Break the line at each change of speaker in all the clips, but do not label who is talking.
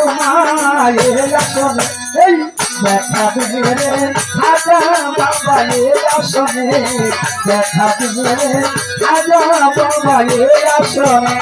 মায়ের আসনে এই দেখা দিলে খাজা বাবার আসনে দেখা দিলে খাজা বাবার আসনে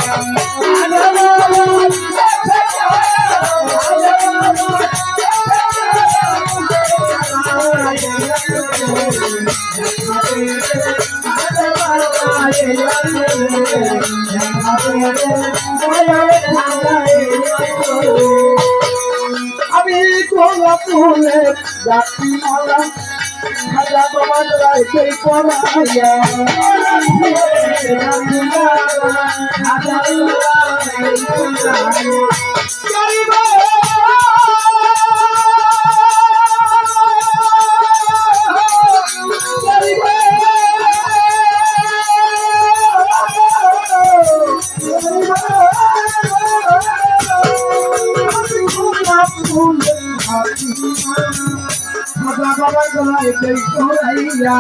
আমি গোলাপ ফুলের যাত্রী মালা খাজা বাবার রাইতে পড়াইয়া খাজা বাবার গলায় কই পড়াইয়া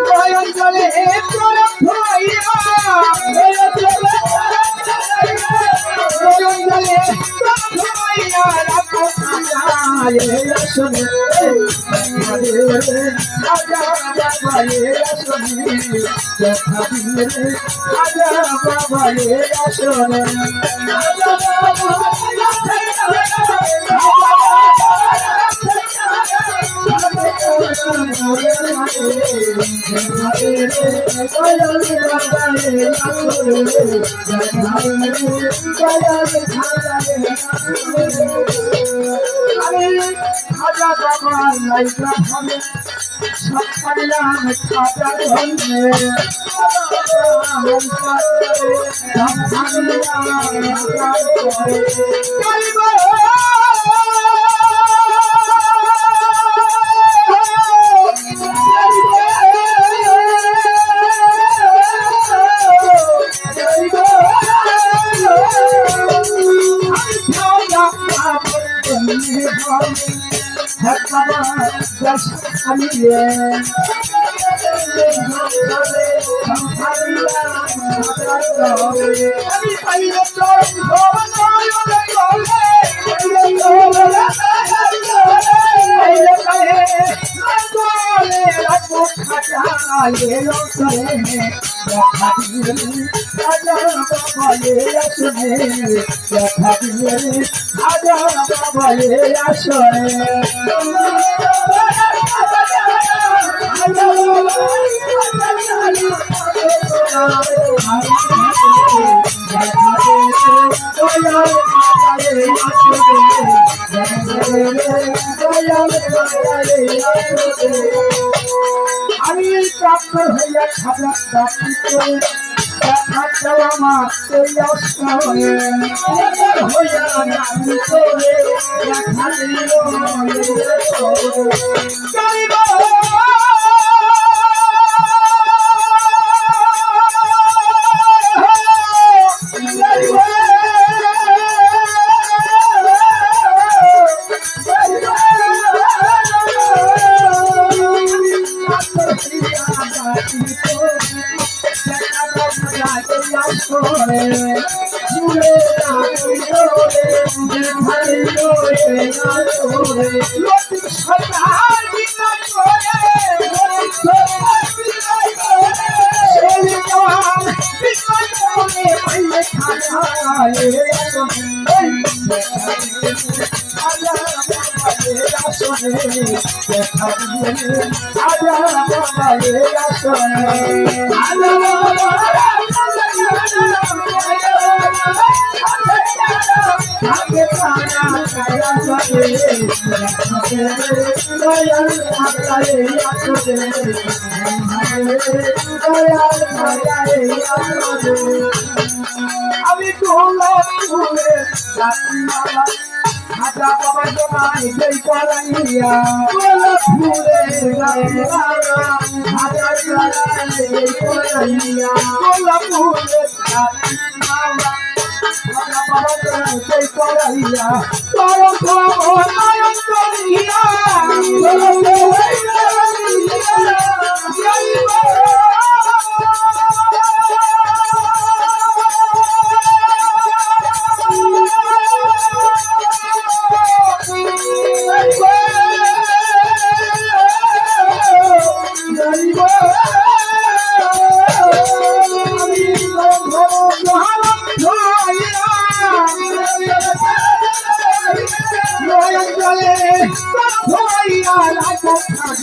নয়ন জলে তোর ভাইয়া নয়ন জলে তোর ভাইয়া রাখো খাজায় আসনে খাজা বাবার আসনে দেখা দিলে খাজা বাবার আসনে খাজা বাবার লাইকা হবে সব পাইলাম খাজা ধরবে আমি প্রাপ্ত হইয়া খাজা দাবি করে দেখা দেওয়া মাত্র হইয়া দাবি করে দেখা দিল আমি গোলাপ ফুলের রাত্রিমালা খাজা বাবার জমায় জয় করাইয়া গোলাপ ফুলের রাত্রিমালা খাজা জমায় জয় করাইয়া গোলাপ ফুলের রাত্রিমালা খাজা বাবার জমায় জয় করাইয়া পরম নয়ন করিয়া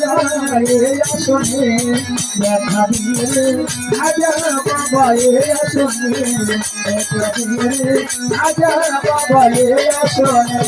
আসনে দেখা দিয়ে রাজা বাবা আসনে দেখা দিয়ে রাজা বাবা আসনে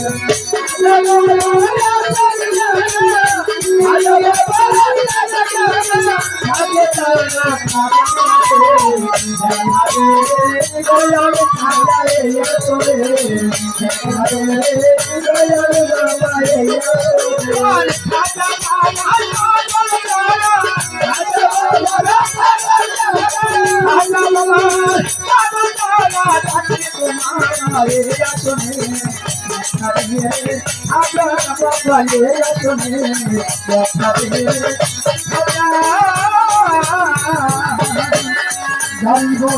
Jango